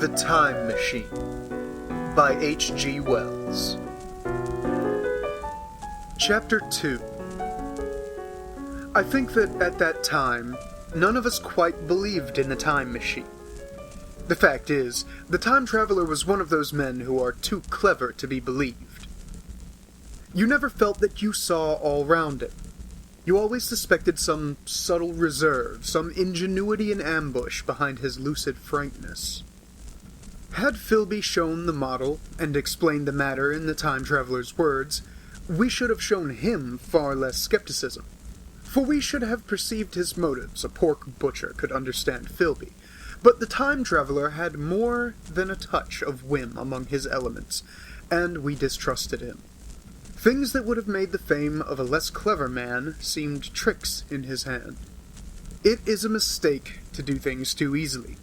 The Time Machine by H.G. Wells. Chapter 2. I think that at that time, none of us quite believed in the time machine. The fact is, the time traveler was one of those men who are too clever to be believed. You never felt that you saw all round him. You always suspected some subtle reserve, some ingenuity in ambush behind his lucid frankness. Had Philby shown the model and explained the matter in the time traveler's words, we should have shown him far less skepticism. For we should have perceived his motives. A pork butcher could understand Philby. But the time traveler had more than a touch of whim among his elements, and we distrusted him. Things that would have made the fame of a less clever man seemed tricks in his hand. It is a mistake to do things too easily.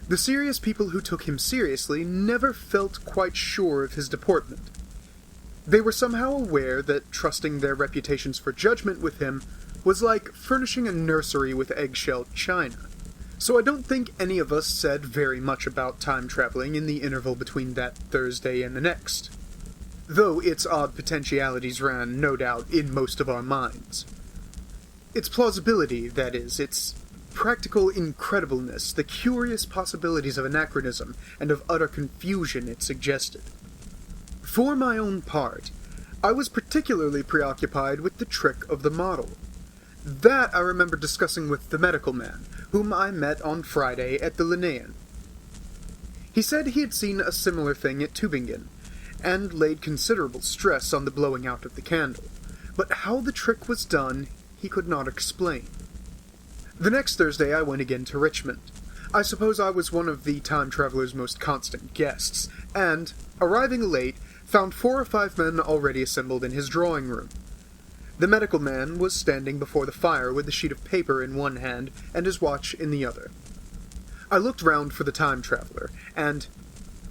The serious people who took him seriously never felt quite sure of his deportment. They were somehow aware that trusting their reputations for judgment with him was like furnishing a nursery with eggshell china. So I don't think any of us said very much about time traveling in the interval between that Thursday and the next. Though its odd potentialities ran, no doubt, in most of our minds. Its plausibility, that is, its practical incredibleness, the curious possibilities of anachronism and of utter confusion it suggested. For my own part, I was particularly preoccupied with the trick of the model. That I remember discussing with the medical man, whom I met on Friday at the Linnaean. He said he had seen a similar thing at Tübingen, and laid considerable stress on the blowing out of the candle, but how the trick was done he could not explain. The next Thursday I went again to Richmond. I suppose I was one of the time traveler's most constant guests, and, arriving late, found 4 or 5 men already assembled in his drawing room. The medical man was standing before the fire with a sheet of paper in one hand and his watch in the other. I looked round for the time traveler, and,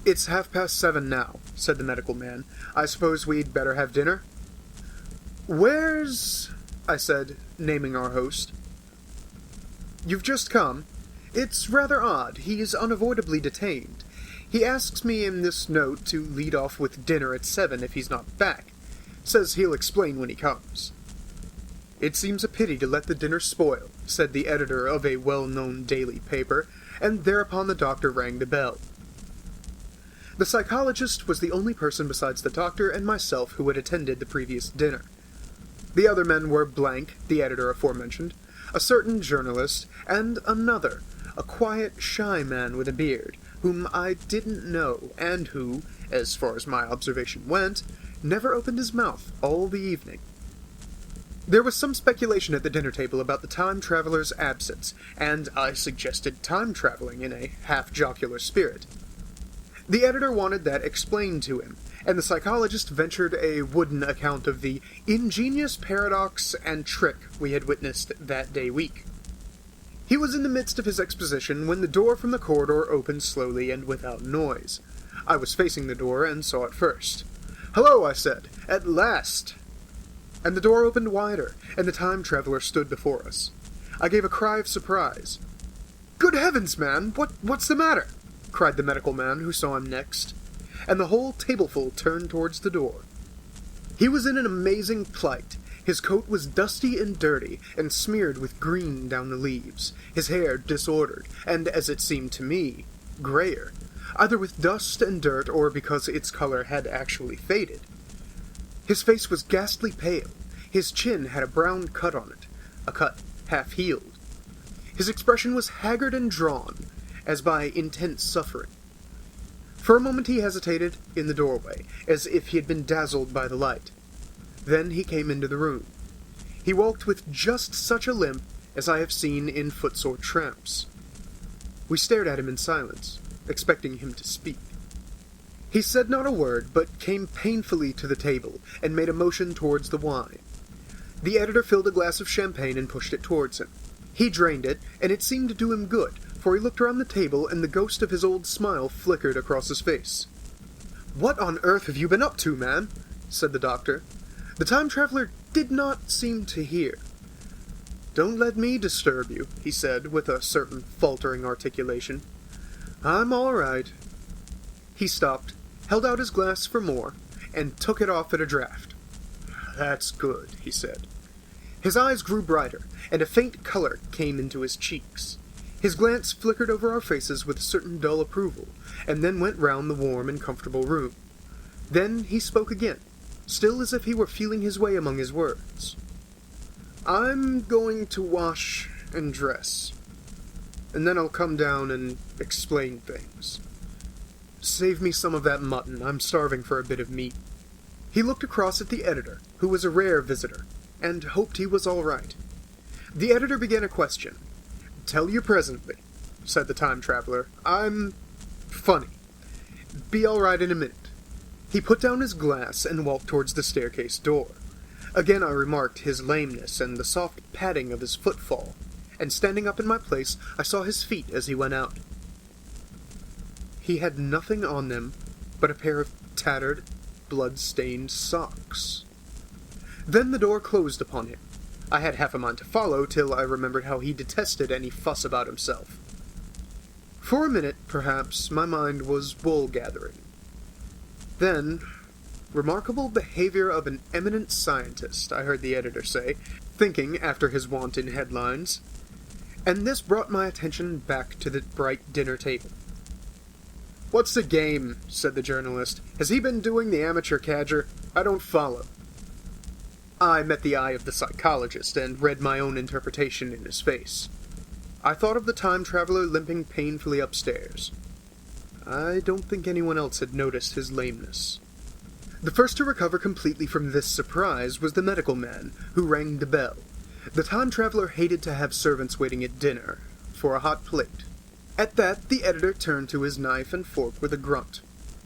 "It's 7:30 now," said the medical man. "I suppose we'd better have dinner?" "Where's—" I said, naming our host. "You've just come? It's rather odd. He's unavoidably detained. He asks me in this note to lead off with dinner at 7 if he's not back. Says he'll explain when he comes." "It seems a pity to let the dinner spoil," said the editor of a well-known daily paper, and thereupon the doctor rang the bell. The psychologist was the only person besides the doctor and myself who had attended the previous dinner. The other men were Blank, the editor aforementioned, a certain journalist, and another, a quiet, shy man with a beard, whom I didn't know, and who, as far as my observation went, never opened his mouth all the evening. There was some speculation at the dinner table about the time traveler's absence, and I suggested time traveling in a half-jocular spirit. The editor wanted that explained to him, and the psychologist ventured a wooden account of the ingenious paradox and trick we had witnessed that day week. He was in the midst of his exposition when the door from the corridor opened slowly and without noise. I was facing the door and saw it first. "Hello," I said. "At last!" And the door opened wider, and the time traveler stood before us. I gave a cry of surprise. "Good heavens, man! What's the matter?" cried the medical man who saw him next, and the whole tableful turned towards the door. He was in an amazing plight. His coat was dusty and dirty, and smeared with green down the leaves, his hair disordered, and, as it seemed to me, grayer, either with dust and dirt or because its color had actually faded. His face was ghastly pale. His chin had a brown cut on it, a cut half-healed. His expression was haggard and drawn, as by intense suffering. For a moment he hesitated in the doorway, as if he had been dazzled by the light. Then he came into the room. He walked with just such a limp as I have seen in footsore tramps. We stared at him in silence, expecting him to speak. He said not a word, but came painfully to the table, and made a motion towards the wine. The editor filled a glass of champagne and pushed it towards him. He drained it, and it seemed to do him good, for he looked around the table, and the ghost of his old smile flickered across his face. "What on earth have you been up to, man?" said the doctor. The time traveler did not seem to hear. "Don't let me disturb you," he said, with a certain faltering articulation. I'm all right. He stopped, held out his glass for more, and took it off at a draught. That's good, he said. His eyes grew brighter, and a faint color came into his cheeks. His glance flickered over our faces with a certain dull approval, and then went round the warm and comfortable room. Then he spoke again, still as if he were feeling his way among his words. I'm going to wash and dress, and then I'll come down and explain things. Save me some of that mutton. I'm starving for a bit of meat. He looked across at the editor, who was a rare visitor, and hoped he was all right. The editor began a question. Tell you presently, said the time traveler. I'm funny. Be all right in a minute. He put down his glass and walked towards the staircase door. Again I remarked his lameness and the soft padding of his footfall, and standing up in my place, I saw his feet as he went out. He had nothing on them but a pair of tattered, blood-stained socks. Then the door closed upon him. I had half a mind to follow, till I remembered how he detested any fuss about himself. For a minute, perhaps, my mind was wool-gathering. Then, remarkable behavior of an eminent scientist, I heard the editor say, thinking after his wonted headlines. And this brought my attention back to the bright dinner table. What's the game? Said the journalist. Has he been doing the amateur cadger? I don't follow. I met the eye of the psychologist and read my own interpretation in his face. I thought of the time traveler limping painfully upstairs. I don't think anyone else had noticed his lameness. The first to recover completely from this surprise was the medical man, who rang the bell. The time traveler hated to have servants waiting at dinner for a hot plate. At that, the editor turned to his knife and fork with a grunt,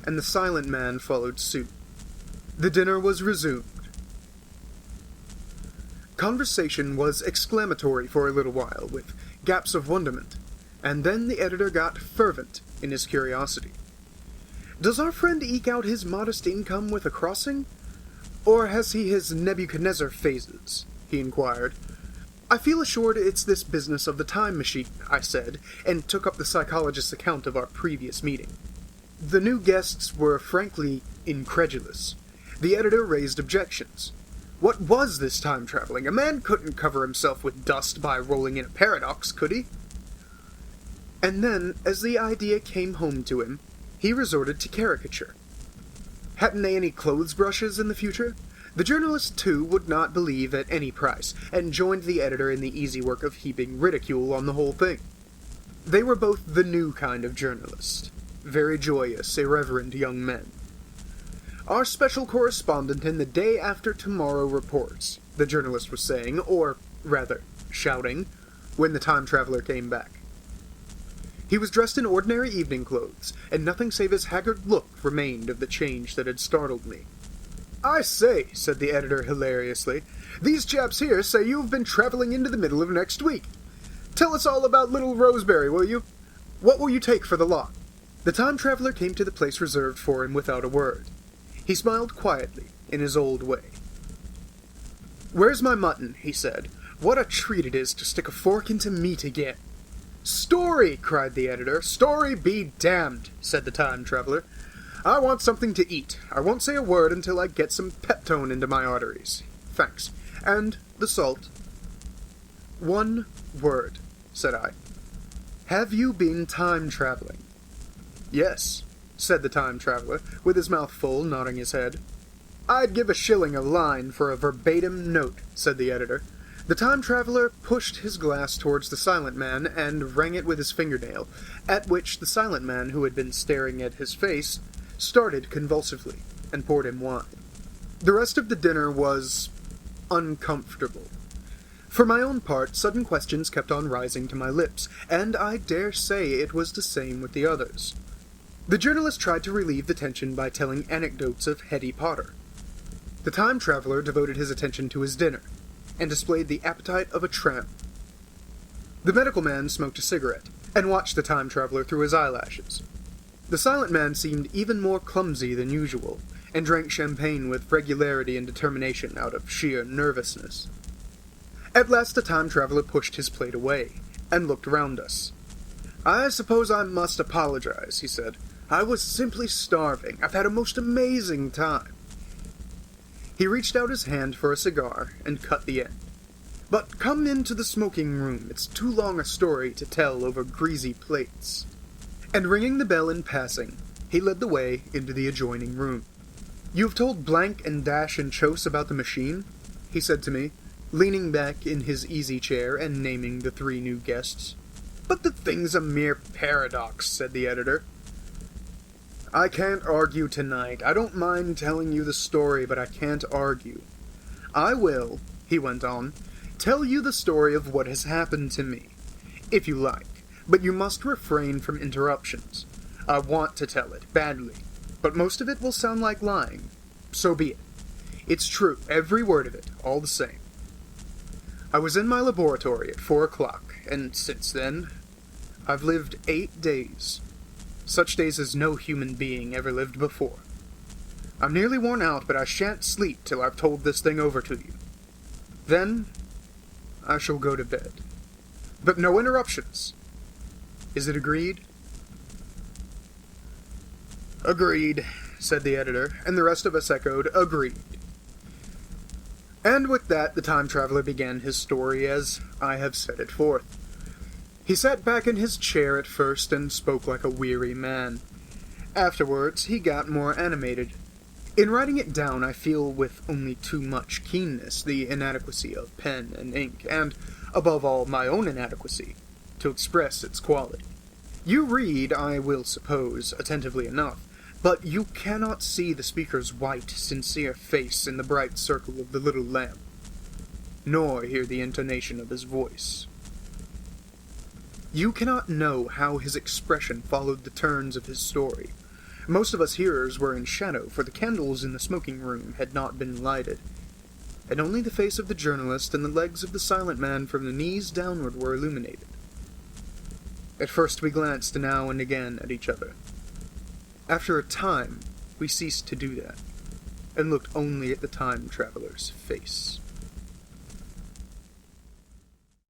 and the silent man followed suit. The dinner was resumed. Conversation was exclamatory for a little while, with gaps of wonderment, and then the editor got fervent in his curiosity. Does our friend eke out his modest income with a crossing? Or has he his Nebuchadnezzar phases? He inquired. I feel assured it's this business of the time machine, I said, and took up the psychologist's account of our previous meeting. The new guests were frankly incredulous. The editor raised objections. What was this time traveling? A man couldn't cover himself with dust by rolling in a paradox, could he? And then, as the idea came home to him, he resorted to caricature. Hadn't they any clothes brushes in the future? The journalist, too, would not believe at any price, and joined the editor in the easy work of heaping ridicule on the whole thing. They were both the new kind of journalist. Very joyous, irreverent young men. Our special correspondent in the day after tomorrow reports, the journalist was saying, or, rather, shouting, when the time traveler came back. He was dressed in ordinary evening clothes, and nothing save his haggard look remained of the change that had startled me. I say, said the editor hilariously, these chaps here say you've been traveling into the middle of next week. Tell us all about little Roseberry, will you? What will you take for the lot? The time traveler came to the place reserved for him without a word. He smiled quietly, in his old way. Where's my mutton? He said. What a treat it is to stick a fork into meat again. Story! Cried the editor. Story be damned, said the time traveler. I want something to eat. I won't say a word until I get some peptone into my arteries. Thanks. And the salt. One word, said I. Have you been time-traveling? Yes, said the time-traveler, with his mouth full, nodding his head. I'd give $1 a line for a verbatim note, said the editor. The time-traveler pushed his glass towards the silent man and rang it with his fingernail, at which the silent man, who had been staring at his face, started convulsively, and poured him wine. The rest of the dinner was uncomfortable. For my own part, sudden questions kept on rising to my lips, and I dare say it was the same with the others. The journalist tried to relieve the tension by telling anecdotes of Hetty Potter. The time traveler devoted his attention to his dinner, and displayed the appetite of a tramp. The medical man smoked a cigarette, and watched the time traveler through his eyelashes. The silent man seemed even more clumsy than usual, and drank champagne with regularity and determination out of sheer nervousness. At last the time traveler pushed his plate away, and looked round us. "I suppose I must apologize," he said. "I was simply starving. I've had a most amazing time." He reached out his hand for a cigar and cut the end. "But come into the smoking room. It's too long a story to tell over greasy plates." And ringing the bell in passing, he led the way into the adjoining room. "You have told Blank and Dash and Chose about the machine?" he said to me, leaning back in his easy chair and naming the 3 new guests. "But the thing's a mere paradox," said the editor. "I can't argue tonight. I don't mind telling you the story, but I can't argue. I will," he went on, "tell you the story of what has happened to me, if you like, but you must refrain from interruptions. I want to tell it, badly, but most of it will sound like lying. So be it. It's true, every word of it, all the same. I was in my laboratory at 4 o'clock, and since then, I've lived 8 days. Such days as no human being ever lived before. I'm nearly worn out, but I shan't sleep till I've told this thing over to you. Then, I shall go to bed. But no interruptions. Is it agreed?" "Agreed," said the editor, and the rest of us echoed, "Agreed." And with that, the time traveler began his story as I have set it forth. He sat back in his chair at first and spoke like a weary man. Afterwards, he got more animated. In writing it down, I feel with only too much keenness the inadequacy of pen and ink, and, above all, my own inadequacy, to express its quality. You read, I will suppose, attentively enough, but you cannot see the speaker's white, sincere face in the bright circle of the little lamp, nor hear the intonation of his voice. You cannot know how his expression followed the turns of his story. Most of us hearers were in shadow, for the candles in the smoking room had not been lighted, and only the face of the journalist and the legs of the silent man from the knees downward were illuminated. At first we glanced now and again at each other. After a time, we ceased to do that, and looked only at the time traveler's face.